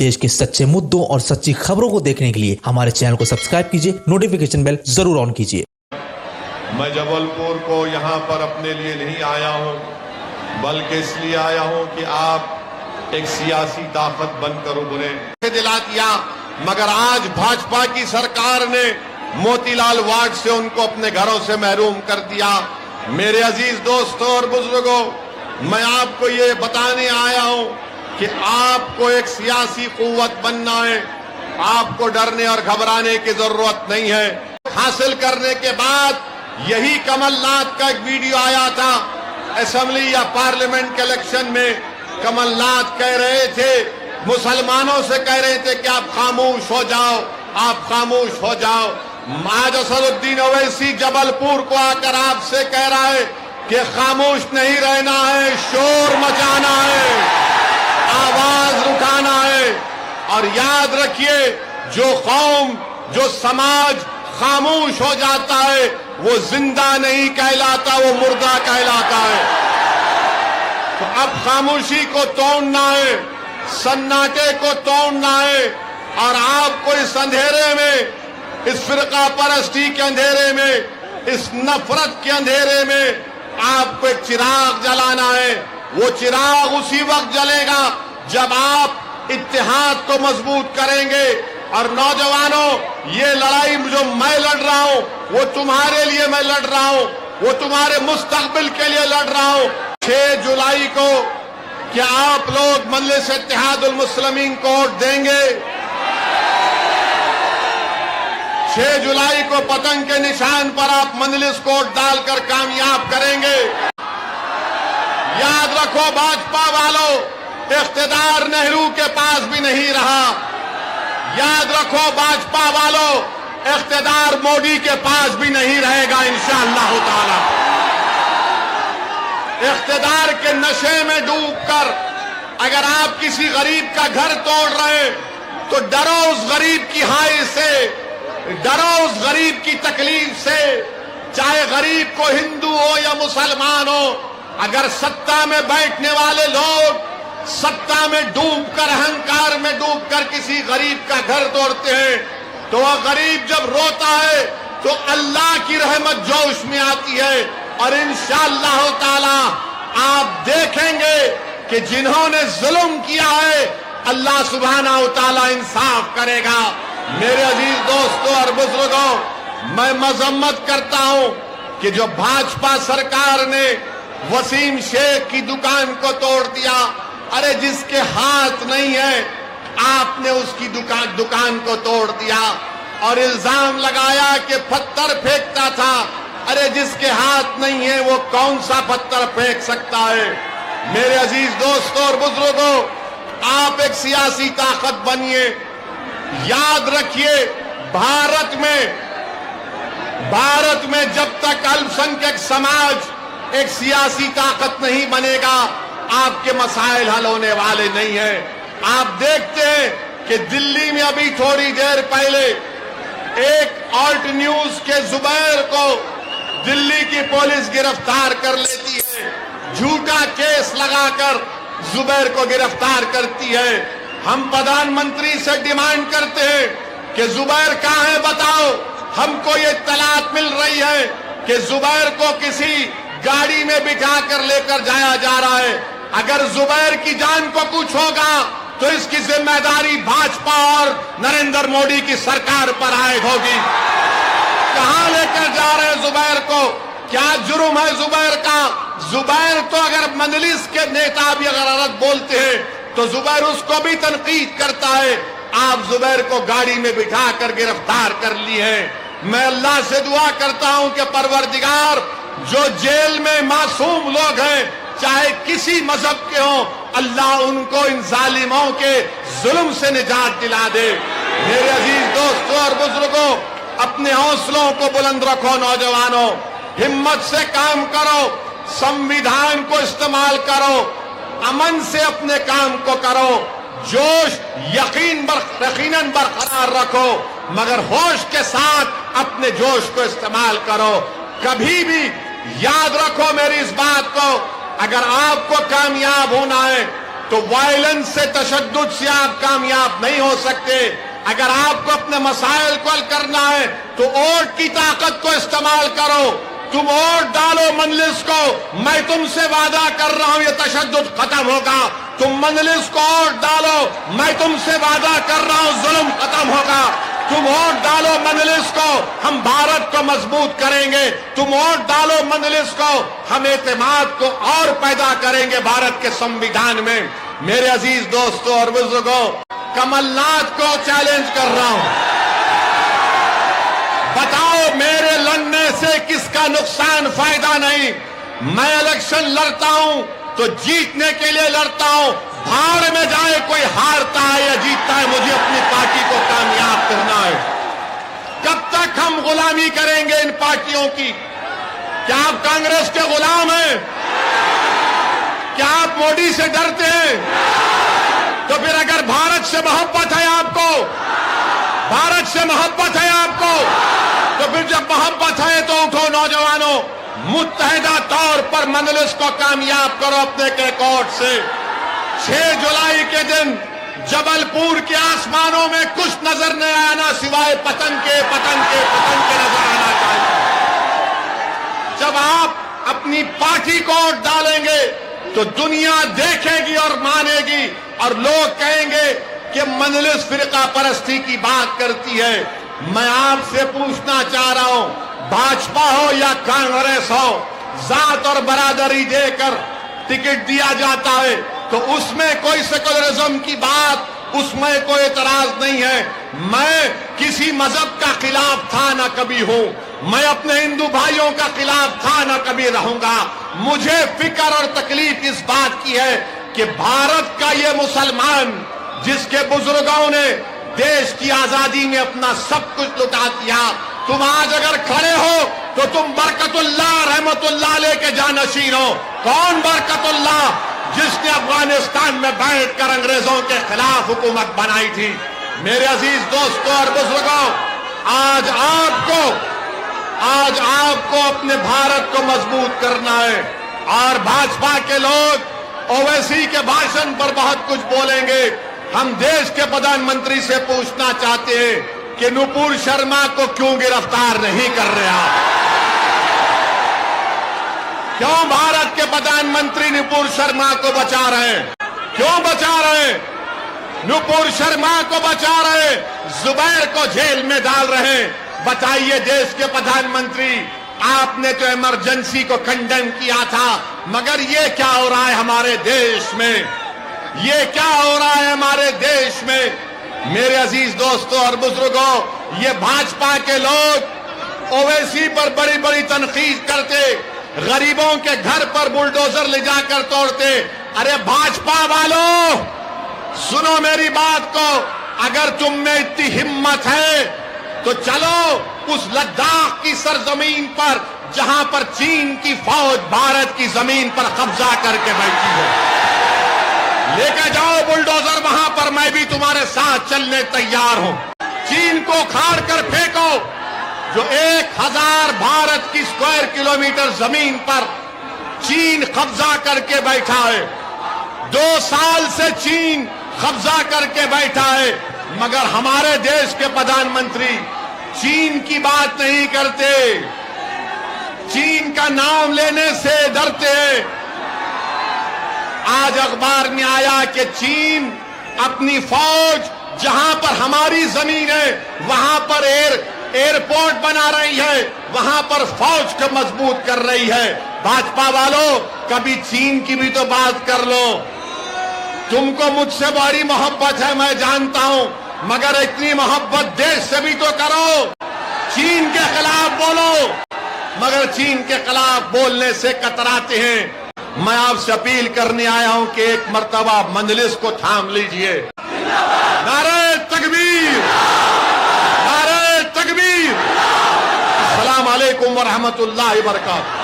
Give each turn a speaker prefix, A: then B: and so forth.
A: देश के सच्चे मुद्दों और सच्ची खबरों को देखने के लिए हमारे चैनल को सब्सक्राइब कीजिए, नोटिफिकेशन बेल जरूर ऑन कीजिए।
B: मैं जबलपुर को यहाँ पर अपने लिए नहीं आया हूँ, बल्कि इसलिए आया हूँ कि आप एक सियासी ताकत बनकर उभरे। दिला दिया, मगर आज भाजपा की सरकार ने मोतीलाल वार्ड से उनको अपने घरों से महरूम कर दिया। मेरे अजीज दोस्तों और बुजुर्गों, मैं आपको ये बताने आया हूँ कि आपको एक सियासी कुव्वत बनना है। आपको डरने और घबराने की जरूरत नहीं है। हासिल करने के बाद यही कमलनाथ का एक वीडियो आया था असेंबली या पार्लियामेंट के इलेक्शन में। कमलनाथ कह रहे थे, मुसलमानों से कह रहे थे कि आप खामोश हो जाओ, आप खामोश हो जाओ। आज असदुद्दीन ओवैसी जबलपुर को आकर आपसे कह रहा है कि खामोश नहीं रहना है, शोर मचाना है, आवाज उठाना है। और याद रखिए, जो कौम, जो समाज खामोश हो जाता है वो जिंदा नहीं कहलाता, वो मुर्दा कहलाता है। तो अब खामोशी को तोड़ना है, सन्नाटे को तोड़ना है। और आपको इस अंधेरे में, इस फिरका परस्ती के अंधेरे में, इस नफरत के अंधेरे में आपको एक चिराग जलाना है। वो चिराग उसी वक्त जलेगा जब आप इत्तेहाद को मजबूत करेंगे। और नौजवानों, ये लड़ाई जो मैं लड़ रहा हूं वो तुम्हारे लिए मैं लड़ रहा हूं, वो तुम्हारे मुस्तकबिल के लिए लड़ रहा हूं। 6 जुलाई को क्या आप लोग मजलिस इत्तेहादुल मुस्लिमीन को वोट देंगे? 6 जुलाई को पतंग के निशान पर आप मजलिस को वोट डालकर कामयाब करेंगे। याद रखो भाजपा वालों, इख्तिदार नेहरू के पास भी नहीं रहा। याद रखो भाजपा वालों, इख्तिदार मोदी के पास भी नहीं रहेगा इंशाअल्लाह ताला। इख्तिदार के नशे में डूबकर अगर आप किसी गरीब का घर तोड़ रहे हैं तो डरो उस गरीब की हाय से, डरो उस गरीब की तकलीफ से। चाहे गरीब को हिंदू हो या मुसलमान हो, अगर सत्ता में बैठने वाले लोग सत्ता में डूबकर, अहंकार में डूबकर किसी गरीब का घर तोड़ते हैं तो वह गरीब जब रोता है तो अल्लाह की रहमत जोश में आती है। और इंशाअल्लाह ताला आप देखेंगे कि जिन्होंने जुल्म किया है अल्लाह सुब्हानहू ताला इंसाफ करेगा। मेरे अजीज दोस्तों और बुजुर्गों, मैं मजम्मत करता हूं कि जो भाजपा सरकार ने वसीम शेख की दुकान को तोड़ दिया, अरे जिसके हाथ नहीं है आपने उसकी दुकान को तोड़ दिया और इल्जाम लगाया कि पत्थर फेंकता था। अरे जिसके हाथ नहीं है वो कौन सा पत्थर फेंक सकता है? मेरे अजीज दोस्तों और बुजुर्गों, आप एक सियासी ताकत बनिए। याद रखिए, भारत में जब तक अल्पसंख्यक समाज एक सियासी ताकत नहीं बनेगा, आपके मसाइल हल होने वाले नहीं हैं। आप देखते हैं कि दिल्ली में अभी थोड़ी देर पहले एक ऑल्ट न्यूज के जुबैर को दिल्ली की पुलिस गिरफ्तार कर लेती है। झूठा केस लगाकर जुबैर को गिरफ्तार करती है। हम प्रधानमंत्री से डिमांड करते हैं कि जुबैर कहां है बताओ। हमको ये इत्तलात मिल रही है कि जुबैर को किसी गाड़ी में बिठाकर लेकर जाया जा रहा है। अगर जुबैर की जान को कुछ होगा तो इसकी जिम्मेदारी भाजपा और नरेंद्र मोदी की सरकार पर आयद होगी। कहां लेकर जा रहे हैं जुबैर को? क्या जुर्म है जुबैर का? जुबैर तो अगर मजलिस के नेता भी अगर गलत बोलते हैं तो जुबैर उसको भी तनकीद करता है। आप जुबैर को गाड़ी में बिठाकर गिरफ्तार कर लिए हैं। मैं अल्लाह से दुआ करता हूं कि परवरदिगार, जो जेल में मासूम लोग हैं चाहे किसी मजहब के हों, अल्लाह उनको इन जालिमों के जुल्म से निजात दिला दे। मेरे अजीज दोस्तों और बुजुर्गों, अपने हौसलों को बुलंद रखो। नौजवानों, हिम्मत से काम करो, संविधान को इस्तेमाल करो, अमन से अपने काम को करो, जोश यकीनन बरकरार रखो, मगर होश के साथ अपने जोश को इस्तेमाल करो। कभी भी याद रखो मेरी इस बात को, अगर आपको कामयाब होना है تو وائلنس سے، تشدد سے آپ کامیاب نہیں ہو سکتے. اگر آپ کو اپنے مسائل کو حل کرنا ہے تو ووٹ کی طاقت کو استعمال کرو. تم ووٹ ڈالو مجلس کو. میں تم سے وعدہ کر رہا ہوں یہ تشدد ختم ہوگا. تم مجلس کو ووٹ ڈالو. میں تم سے وعدہ کر رہا ہوں ظلم ختم ہوگا. تم ووٹ ڈالو مجلس کو، ہم بھارت کو مضبوط کریں گے. تم ووٹ ڈالو مجلس کو، ہم اعتماد کو اور پیدا کریں گے بھارت کے سمویدھان میں. میرے عزیز دوستوں اور بزرگوں، کمل ناتھ کو چیلنج کر رہا ہوں، بتاؤ میرے لڑنے سے کس کا نقصان فائدہ نہیں. میں الیکشن لڑتا ہوں تو جیتنے کے لیے لڑتا ہوں. بھاڑ میں جائے کوئی ہارتا ہے یا جیتتا ہے، مجھے اپنی پارٹی کو کامیاب کرنا ہے. کب تک ہم غلامی کریں گے ان پارٹیوں کی؟ کیا آپ کانگریس کے غلام ہیں؟ کیا آپ مودی سے ڈرتے ہیں؟ تو پھر اگر بھارت سے محبت ہے آپ کو، بھارت سے محبت ہے آپ کو، تو پھر جب محبت ہے تو اٹھو نوجوانوں، متحدہ طور پر مجلس کو کامیاب کرو اپنے ریکارڈ سے. 6 جولائی کے دن جبل پور کے آسمانوں میں کچھ نظر نہیں آنا سوائے پتنگ کے نظر آنا چاہیے. جب آپ اپنی پارٹی کو ووٹ ڈالیں گے تو دنیا دیکھے گی اور مانے گی، اور لوگ کہیں گے کہ مجلس فرقہ پرستی کی بات کرتی ہے. میں آپ سے پوچھنا چاہ رہا ہوں، بھاجپا ہو یا کانگریس ہو، ذات اور برادری دے کر ٹکٹ دیا جاتا ہے تو اس میں کوئی سیکولرزم کی بات، اس میں کوئی اعتراض نہیں ہے. میں کسی مذہب کا خلاف تھا نہ کبھی ہوں، میں اپنے ہندو بھائیوں کا خلاف تھا نہ کبھی رہوں گا. مجھے فکر اور تکلیف اس بات کی ہے کہ بھارت کا یہ مسلمان جس کے بزرگوں نے دیش کی آزادی میں اپنا سب کچھ لٹا دیا، تم آج اگر کھڑے ہو تو تم برکت اللہ رحمت اللہ علیہ کے جانشین ہو. کون برکت اللہ؟ جس نے افغانستان میں بیٹھ کر انگریزوں کے خلاف حکومت بنائی تھی. میرے عزیز دوستوں اور بزرگوں، آج آپ کو اپنے بھارت کو مضبوط کرنا ہے. اور بھاجپا کے لوگ اویسی کے بھاشن پر بہت کچھ بولیں گے. ہم دیش کے پردھان منتری سے پوچھنا چاہتے ہیں کہ نپور شرما کو کیوں گرفتار نہیں کر رہا؟ کیوں بھارت کے پردھان منتری نپور شرما کو بچا رہے ہیں؟ کیوں بچا رہے ہیں؟ نپور شرما کو بچا رہے، زبیر کو جیل میں ڈال رہے ہیں. بتائیے دیش کے پردھان منتری، آپ نے تو ایمرجنسی کو کنڈیم کیا تھا، مگر یہ کیا ہو رہا ہے ہمارے دیش میں؟ یہ کیا ہو رہا ہے ہمارے دیش میں؟ میرے عزیز دوستوں اور بزرگوں، یہ بھاجپا کے لوگ اویسی پر بڑی بڑی تنقید کرتے، غریبوں کے گھر پر بلڈوزر لے جا کر توڑتے. ارے بھاجپا والوں، سنو میری بات کو. اگر تم میں اتنی ہمت ہے تو چلو اس لداخ کی سرزمین پر جہاں پر چین کی فوج بھارت کی زمین پر قبضہ کر کے بیٹھی ہے، لے کے جاؤ بلڈوزر وہاں پر، میں بھی تمہارے ساتھ چلنے تیار ہوں. چین کو کھاڑ کر پھینکو جو 1000 بھارت کی اسکوائر کلومیٹر زمین پر چین قبضہ کر کے بیٹھا ہے. 2 سال سے چین قبضہ کر کے بیٹھا ہے، مگر ہمارے دیش کے پردھان منتری چین کی بات نہیں کرتے، چین کا نام لینے سے ڈرتے ہیں. آج اخبار میں آیا کہ چین اپنی فوج جہاں پر ہماری زمین ہے وہاں پر ایئرپورٹ بنا رہی ہے، وہاں پر فوج کو مضبوط کر رہی ہے. بھاجپا والوں، کبھی چین کی بھی تو بات کر لو. تم کو مجھ سے بڑی محبت ہے میں جانتا ہوں، مگر اتنی محبت دیش سے بھی تو کرو. چین کے خلاف بولو، مگر چین کے خلاف بولنے سے کتراتے ہیں. میں آپ سے اپیل کرنے آیا ہوں کہ ایک مرتبہ مجلس کو تھام لیجئے. نعرہ تکبیر، نعرہ تکبیر. السلام علیکم ورحمۃ اللہ وبرکاتہ.